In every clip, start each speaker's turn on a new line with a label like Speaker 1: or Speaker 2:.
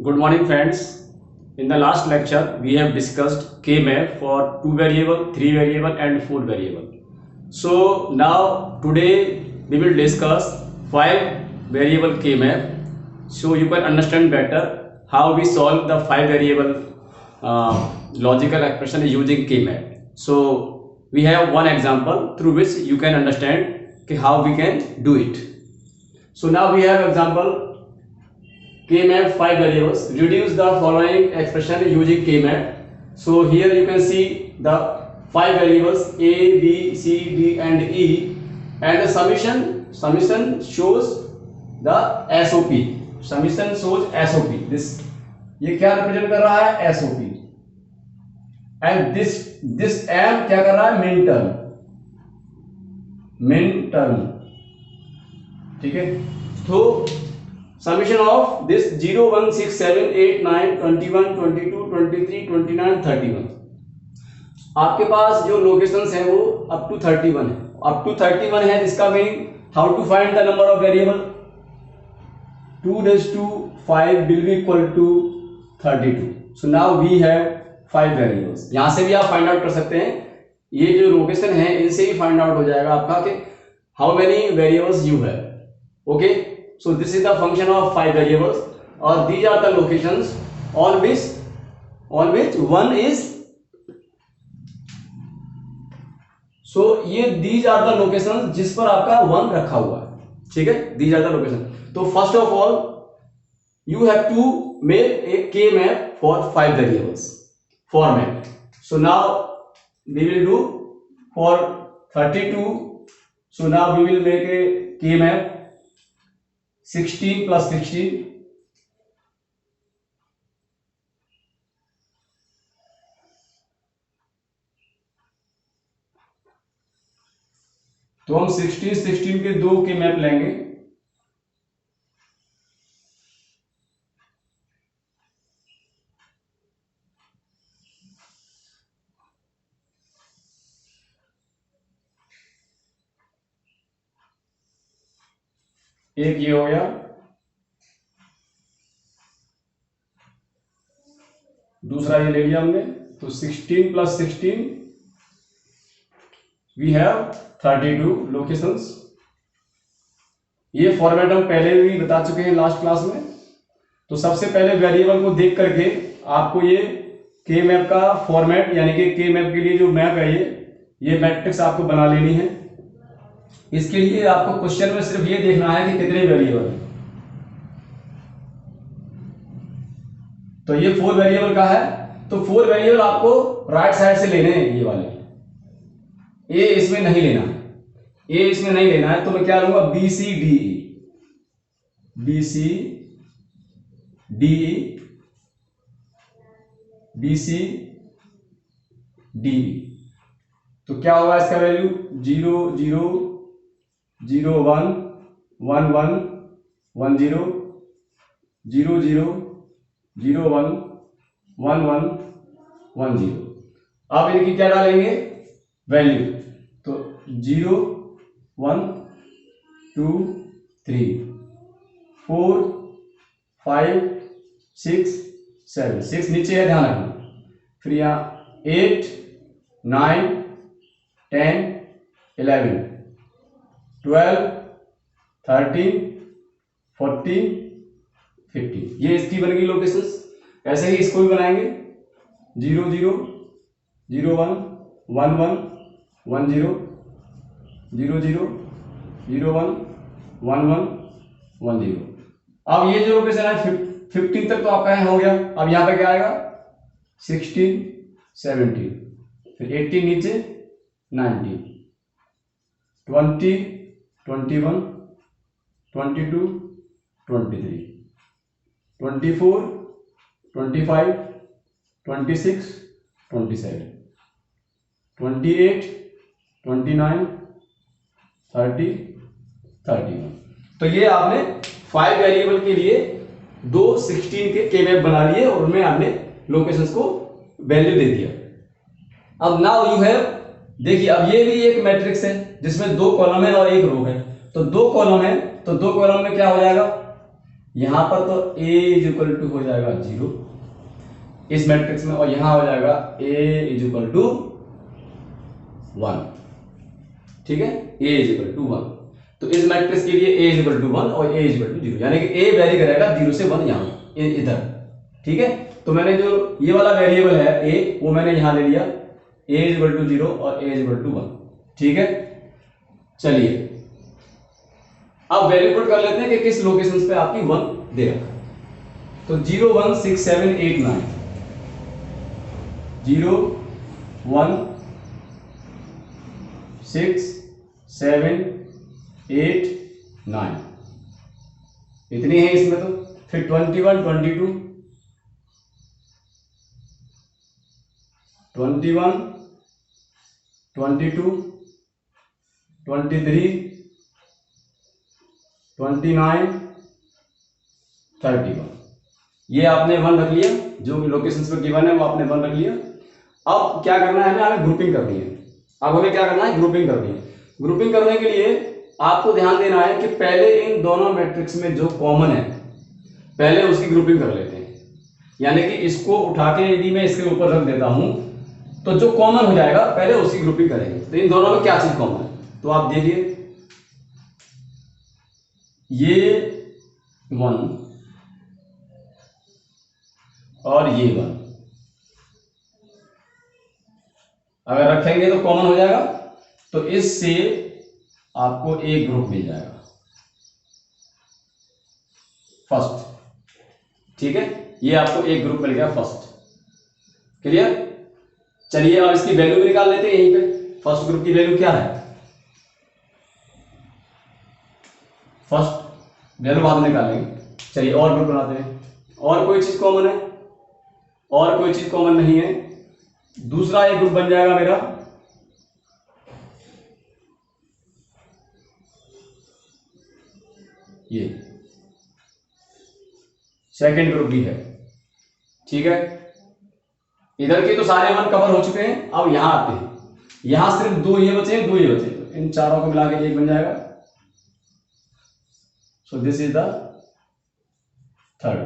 Speaker 1: Good morning, friends. In the last lecture, we have discussed K-map for 2 variable, 3 variable and 4 variable. So now today we will discuss 5 variable K-map, so you can understand better how we solve the 5 variable logical expression using K-map. So we have one example through which you can understand how we can do it. So now we have example K-map 5 variables. Reduce the following expression using K-map. So here you can see the 5 variables A, B, C, D and E, and the summation shows the SOP. Summation shows SOP. This ये क्या represent कर रहा है? SOP. And this M क्या कर रहा है? min term. ठीक है, तो summation of this 0 1 6 7 8 9 21 22 23 29 31. आपके पास जो लोकेशंस है वो अप टू 31 है. अप टू 31 है, जिसका meaning how to find the number of variable. 2 raised to 5 will be equal to 32. So now we have 5 variables. यहां से भी आप फाइंड आउट कर सकते हैं. ये जो लोकेशन है इनसे ही फाइंड आउट हो जाएगा आपका कि how many variables you have. Okay, so this is the function of 5 variables, or these are the locations on which one is. So ये these are the locations जिस पर आपका 1 रखा हुआ है. ठीक है, these are the locations. तो first of all you have to make a K map for 5 variables format. So now we will do for 32. So now we will make a K map 16 plus 16, तो हम 16 के 2 के map लेंगे. एक ये हो गया, दूसरा ये ले लिया हमने. तो 16 plus 16 वी हैव 32 लोकेशंस. ये फॉर्मेट हम पहले भी बता चुके हैं लास्ट क्लास में. तो सबसे पहले वेरिएबल को देख करके आपको ये के मैप का फॉर्मेट, यानी कि के मैप के लिए जो मैप है ये मैट्रिक्स आपको बना लेनी है. इसके लिए आपको क्वेश्चन में सिर्फ ये देखना है कि कितने वेरिएबल है. तो ये 4 वेरिएबल का है. तो 4 वेरिएबल आपको राइट साइड से लेने हैं. ये वाले ए इसमें नहीं लेना है. ए इसमें नहीं लेना है, तो मैं क्या लूंगा? B C D E. B C D E, B C D E. तो क्या होगा इसका वैल्यू? 0 0 0 1 1 1 1 0 0 0 0 1 1 1 1 0. अब इनकी क्या डालेंगे? वैल्यू. तो 0 1 2 3 4 5 6 7. 6 नीचे है, ध्यान रखना. फिर यहां 8 9 10 11 12 13 14 15. ये इसकी बन गई लोकेशंस. ऐसे ही इसको भी बनाएंगे. 0 0 0 1 1 1 1 0 0 0 0 1 1 1 1 0. अब ये जो लोकेशन है 15 तक तो आपका यहाँ हो गया. अब यहाँ पे क्या आएगा? 16 17, फिर 18 नीचे 19 20 21 22 23 24 25 26 27 28 29 30 31. तो ये आपने 5 वेरिएबल के लिए 2 16 के के मैप बना लिए और उनमें आपने लोकेशंस को वैल्यू दे दिया. अब नाउ यू हैव, देखिए अब ये भी एक मैट्रिक्स है जिसमें 2 कॉलम है और 1 रो है. तो 2 कॉलम है, तो 2 कॉलम में क्या हो जाएगा? यहां पर तो a इज इक्वल टू हो जाएगा 0 इस मैट्रिक्स में, और यहां हो जाएगा a इज इक्वल टू 1। ठीक है, a इज इक्वल टू 1। तो इस मैट्रिक्स के लिए a इज इक्वल टू 1 और a इज इक्वल टू 0, यानी कि a वेरी करेगा 0 से 1 यहां इधर। ठीक है, तो मैंने जो ये वाला वेरिएबल है a, वो मैंने यहां ले लिया, a इज इक्वल टू 0 और a इज इक्वल टू 1। ठीक है, चलिए अब वैल्यू पुट कर लेते हैं कि किस लोकेशन पे आपकी 1 दे रखा है। तो 0 1 6 7 8 9, 0 1 6 7 8 9 इतनी है इसमें। तो फिर 21 22 21 22 23 29 31, ये आपने 1 रख लिया, जो लोकेशन पे गिवन है वो आपने 1 रख लिया। अब क्या करना है, हमें ग्रुपिंग करनी है। अब हमें क्या करना है, ग्रुपिंग करनी है। ग्रुपिंग करने के लिए आपको ध्यान देना है कि पहले इन दोनों मैट्रिक्स में जो कॉमन है पहले उसकी ग्रुपिंग कर लेते हैं। यानी कि इसको उठा के यदि मैं इसके ऊपर रख देता हूं तो जो कॉमन हो जाएगा पहले उसकी ग्रुपिंग करेंगे। तो इन दोनों में क्या चीज कॉमन है, तो आप देखिए ये 1 और ये 1 अगर रखेंगे तो कॉमन हो जाएगा, तो इससे आपको एक ग्रुप मिल जाएगा फर्स्ट। ठीक है, ये आपको एक ग्रुप मिल गया फर्स्ट। क्लियर, चलिए अब इसकी वैल्यू भी निकाल लेते हैं यहीं पे। फर्स्ट ग्रुप की वैल्यू क्या है, फर्स्ट वैल्यू बाद में निकालेंगे। चलिए और ग्रुप बनाते हैं। और कोई चीज कॉमन है, और कोई चीज कॉमन नहीं है। दूसरा एक ग्रुप बन जाएगा मेरा, ये सेकंड ग्रुप भी है। ठीक है, इधर के तो सारे 1 कवर हो चुके हैं। अब यहां आते हैं, यहां सिर्फ 2 ये बचे, 2 ये बचे, तो इन चारों को मिला के एक बन जाएगा। सो दिस इज द थर्ड।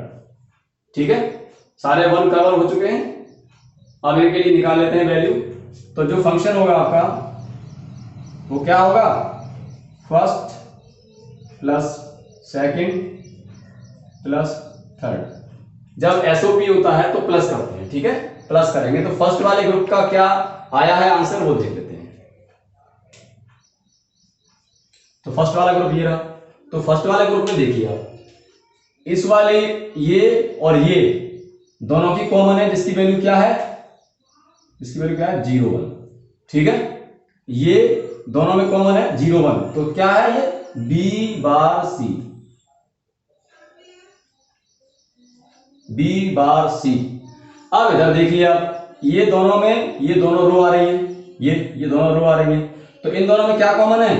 Speaker 1: ठीक है, सारे 1 कवर हो चुके हैं। अब इनके लिए निकाल लेते हैं वैल्यू। तो जो फंक्शन होगा आपका वो क्या होगा, first plus second plus third. जब एसओपी होता है तो प्लस करते हैं। ठीक है, प्लस करेंगे तो फर्स्ट वाले ग्रुप का क्या आया है आंसर वो देख लेते हैं। तो फर्स्ट वाला ग्रुप ये रहा। तो फर्स्ट वाले ग्रुप में देखिए आप, इस वाले ये और ये दोनों की कॉमन है, जिसकी वैल्यू क्या है, इसकी वैल्यू क्या है 0 1। ठीक है, ये दोनों में कॉमन है 0 1, तो क्या है ये बी बार सी, बी बार सी। अब इधर देखिए आप, ये दोनों में ये दोनों रो आ रही है, ये दोनों रो आ रही है, तो इन दोनों में क्या कॉमन है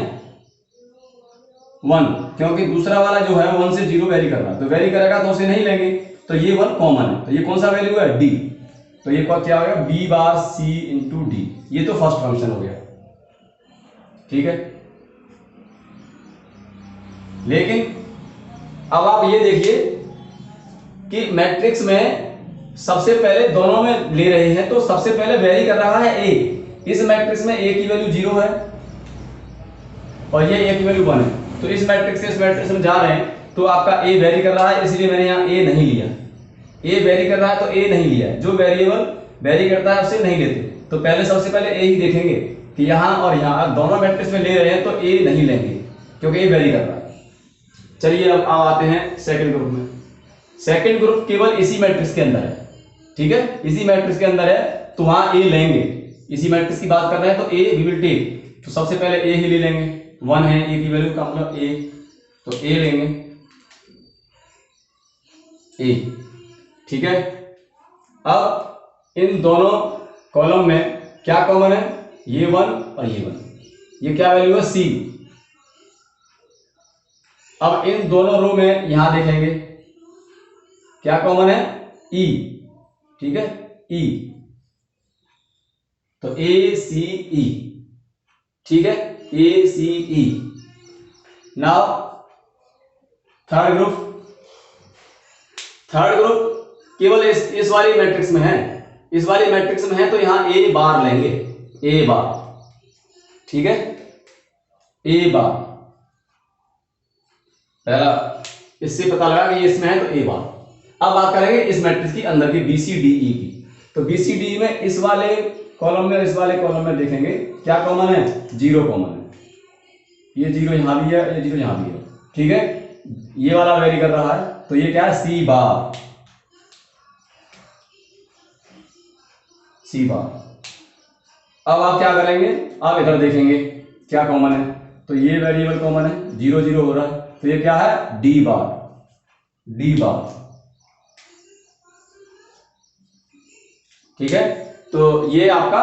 Speaker 1: 1, क्योंकि दूसरा वाला जो है 1 से 0 वेरी कर रहा है, तो वेरी करेगा तो उसे नहीं लेंगे, तो ये 1 कॉमन है। तो ये कौन सा वैल्यू है डी, तो ये क्या हो गया बी बार सी इंटू डी। ये तो फर्स्ट फंक्शन हो गया। ठीक है, लेकिन अब आप ये देखिए कि मैट्रिक्स में सबसे पहले दोनों में ले रहे हैं, तो सबसे पहले वेरी कर रहा है ए। इस मैट्रिक्स में ए की वैल्यू 0 है और ये ए की वैल्यू 1 है, तो इस मैट्रिक्स से इस मैट्रिक्स में जा रहे हैं तो आपका ए वेरी कर रहा है, इसलिए मैंने यहां ए नहीं लिया। ए वेरी कर रहा है तो ए नहीं लिया है, जो वेरिएबल वेरी करता है उसे नहीं लेते। तो पहले सबसे पहले ए ही देखेंगे कि यहां और यहां दोनों मैट्रिक्स में ले रहे हैं तो ए नहीं लेंगे क्योंकि ए वेरी कर रहा है। चलिए अब आते हैं सेकंड ग्रुप में। सेकंड ग्रुप केवल इसी मैट्रिक्स के अंदर है। ठीक है, इसी मैट्रिक्स के अंदर है तो वहां ए लेंगे। इसी मैट्रिक्स की बात कर रहे हैं तो ए वी विल टेक, तो सबसे पहले ए ही ले लेंगे। 1 है ए की वैल्यू का मतलब ए, तो ए लेंगे ए। ठीक है, अब इन दोनों कॉलम में क्या कॉमन है, ये 1 और ये 1, ये क्या वैल्यू है सी। अब इन दोनों रो में यहां देखेंगे क्या कॉमन है ई। ठीक है, ई, तो ए सी ई। ठीक है, A C E. Now third group, third group केवल इस वाली मैट्रिक्स में है, इस वाली मैट्रिक्स में है तो यहां ए बार लेंगे, ए बार, ठीक है, ए बार पहला इससे पता लगा कि ये इसमें है तो ए बार। अब बात करेंगे इस मैट्रिक्स की अंदर की बी सी डी ई की। तो बी सी डी में इस वाले कॉलम में इस वाले कॉलम में देखेंगे क्या कॉमन है, जीरो कॉमन है, ये जीरो यहां भी है, ये जीरो यहां भी है, ठीक है, ये वाला वेरी कर रहा है तो ये क्या है, सी बार, सी बार। अब आप क्या करेंगे, आप इधर देखेंगे क्या कॉमन है, तो ये वेरिएबल कॉमन है, जीरो जीरो हो रहा है तो ये क्या है, डी बार, डी बार, ठीक है। तो ये आपका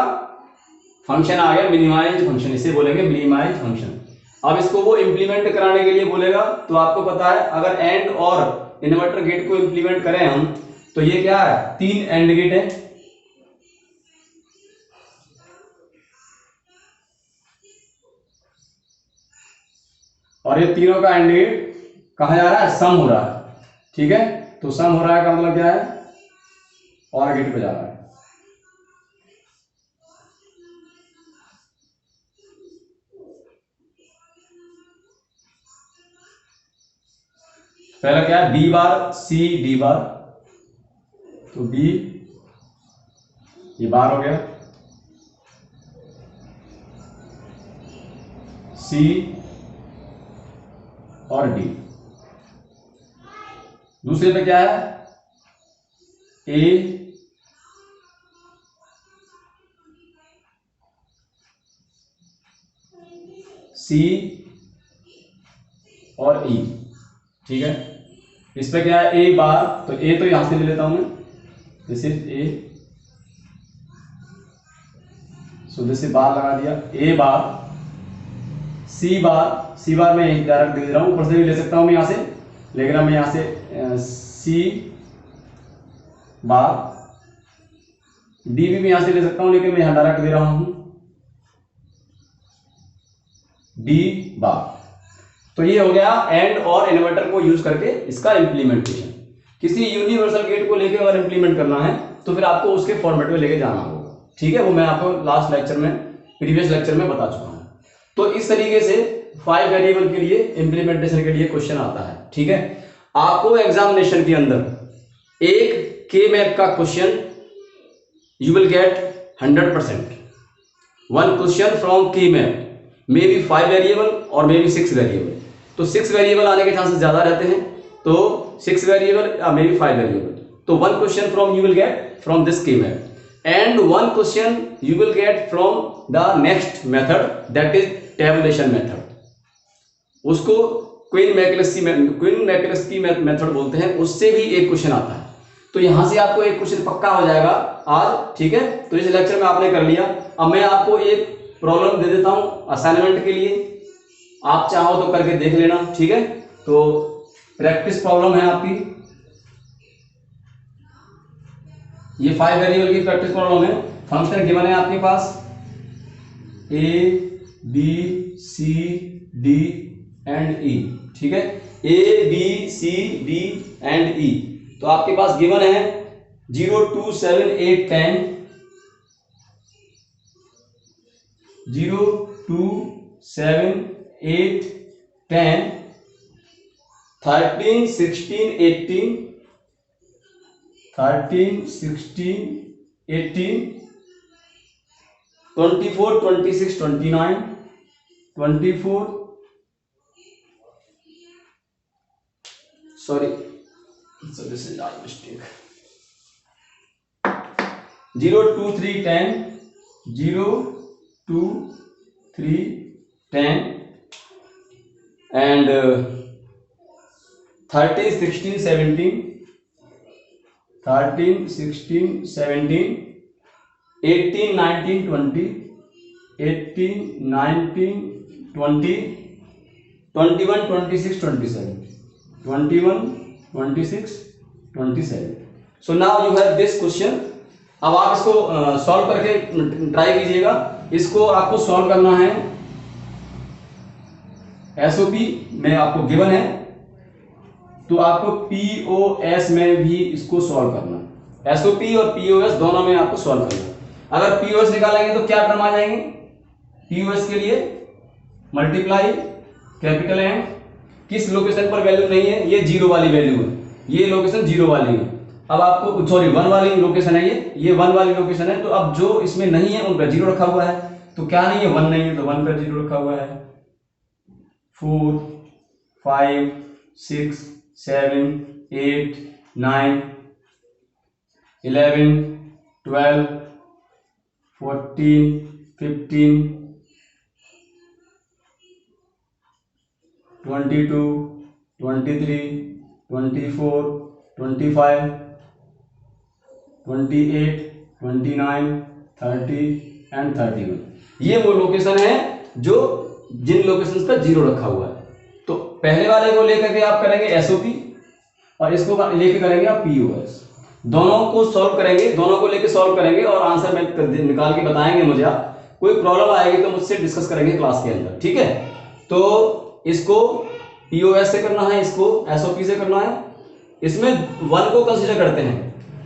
Speaker 1: फंक्शन आ गया मिनिमाइज फंक्शन, इसे बोलेंगे मिनिमाइज फंक्शन। अब इसको वो इंप्लीमेंट कराने के लिए बोलेगा तो आपको पता है अगर एंड और इन्वर्टर गेट को इंप्लीमेंट करें हम तो ये क्या है, 3 एंड गेट है, और ये तीनों का एंड गेट कहा जा रहा है, सम हो रहा है, ठीक है। तो सम हो रहा है का मतलब क्या है, और गेट पे जा रहा है। पहला क्या है, बी बार सी डी बार, तो बी ये बार हो गया, सी और डी। दूसरे पे क्या है, ए सी और ई, ठीक है। इस पे क्या है, ए बार, तो ए तो यहां से ले लेता हूं मैं, this is A, so this is bar लगा दिया, ए बार सी बार, सी बार मैं डायरेक्ट दे रहा हूं, ऊपर से भी ले सकता हूं मैं यहां से, लेकिन मैं यहां से सी बार, डी भी मैं यहां से ले सकता हूं लेकिन मैं यहां डायरेक्ट दे रहा हूं डी बार। तो ये हो गया एंड और इन्वर्टर को यूज करके इसका इंप्लीमेंटेशन। किसी यूनिवर्सल गेट को लेके अगर इंप्लीमेंट करना है तो फिर आपको उसके फॉर्मेट में लेके जाना होगा, ठीक है, वो मैं आपको लास्ट लेक्चर में, प्रीवियस लेक्चर में बता चुका हूं। तो इस तरीके से 5 वेरिएबल के लिए इंप्लीमेंटेशन के लिए क्वेश्चन आता है, ठीक है। आपको एग्जामिनेशन के अंदर एक के मैप का question you will gate 100%, 1 question from के मैप, मे बी 5 वेरिएबल और मे बी 6 वेरिएबल। तो 6 वेरिएबल आने के चांसेस ज्यादा रहते हैं, तो 6 वेरिएबल मे बी 5 वेरिएबल, तो 1 question from you will get from this के map, and 1 question you will get from the next method, that is tabulation method। उसको क्वीन मैकलेस्की मेथड बोलते हैं, उससे भी एक क्वेश्चन आता है। तो यहां से आपको एक क्वेश्चन पक्का हो जाएगा आज, ठीक है। तो इस लेक्चर में आपने कर लिया। अब मैं आपको एक प्रॉब्लम दे देता हूं असाइनमेंट के लिए, आप चाहो तो करके देख लेना, ठीक है। तो प्रैक्टिस प्रॉब्लम है आपकी, ये 5 वेरिएबल की प्रैक्टिस प्रॉब्लम है। फंक्शन गिवन है आपके पास A B C D and E, ठीक है, A B C D and E. तो आपके पास गिवन है 0 2 7 8 10, 0 2 7 8 10, 13 16 18, 13 16 18, 24 26 29, 24, sorry, so this is our mistake, 0 2 3 10, 0 2 3 10, and 13 16 17, 13 16 17, 18 19 20, 18 19 20, 21 26 27, 21 26 27। So now you have this question. अब आप इसको सॉल्व करके ट्राई कीजिएगा। इसको आपको सॉल्व करना है, एसओपी में आपको गिवन है तो आपको पीओएस में भी इसको सॉल्व करना, एसओपी और पीओएस दोनों में आपको सॉल्व करना। अगर पीओएस निकालेंगे तो क्या टर्म आ जाएंगे, पीओएस के लिए मल्टीप्लाई कैपिटल एम, किस लोकेशन पर वैल्यू नहीं है, ये जीरो वाली वैल्यू है, ये लोकेशन जीरो वाली है। अब आपको सॉरी वन वाली लोकेशन है, ये वन वाली लोकेशन है, तो अब जो इसमें नहीं है उन पर जीरो रखा हुआ है, तो क्या नहीं है, वन नहीं है तो वन पर जीरो रखा हुआ है। 4 5 6 7 8 9 11 12 14 15 22 23 24 25 28 29 30 एंड 31। ये वो लोकेशन है जो जिन लोकेशंस पर जीरो रखा हुआ है। तो पहले वाले को लेकर के आप करेंगे एसओपी और इसको लेके करेंगे आप पीओएस, दोनों को सॉल्व करेंगे, दोनों को लेके सॉल्व करेंगे और आंसर में निकाल के बताएंगे मुझे। आप कोई प्रॉब्लम आएगी तो मुझसे डिस्कस करेंगे क्लास के अंदर, ठीक है। तो इसको पीओएस से करना है, इसको एसओपी से करना है। इसमें वन को कंसीडर करते हैं,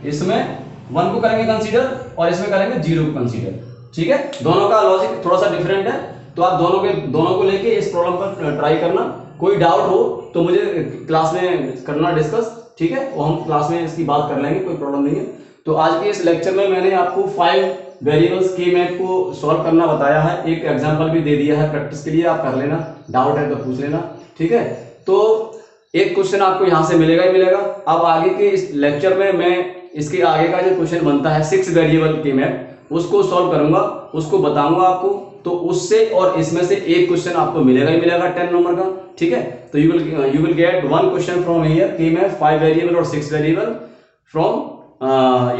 Speaker 1: इसमें वन को करेंगे कंसीडर और इसमें करेंगे जीरो को कंसीडर, ठीक है। दोनों का लॉजिक थोड़ा सा डिफरेंट है, तो आप दोनों को लेके इस प्रॉब्लम पर ट्राई करना। कोई डाउट हो तो मुझे क्लास में करना डिस्कस, ठीक है, वो हम क्लास में इसकी बात कर लेंगे, कोई प्रॉब्लम नहीं है। तो आज के इस लेक्चर में मैंने आपको 5 वेरिएबल्स के मैप को सॉल्व करना बताया है, एक एग्जांपल भी दे दिया है प्रैक्टिस के लिए, आप कर लेना, डाउट है तो पूछ लेना, ठीक है। तो एक क्वेश्चन आपको यहाँ से मिलेगा ही मिलेगा। अब आगे के इस लेक्चर में मैं इसके आगे का जो क्वेश्चन बनता है 6 वेरिएबल के मैप, उसको सॉल्व करूंगा, उसको बताऊंगा आपको। तो उससे और इसमें से एक क्वेश्चन आपको मिलेगा ही मिलेगा 10 नंबर का, ठीक है। तो you will get one question from here के मैप 5 वेरिएबल और 6 variable from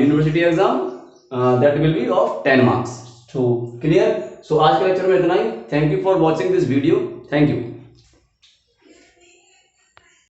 Speaker 1: university exam, that will be of 10 marks. So clear. So आज के लेक्चर में इतना ही। Thank you for watching this video, thank you.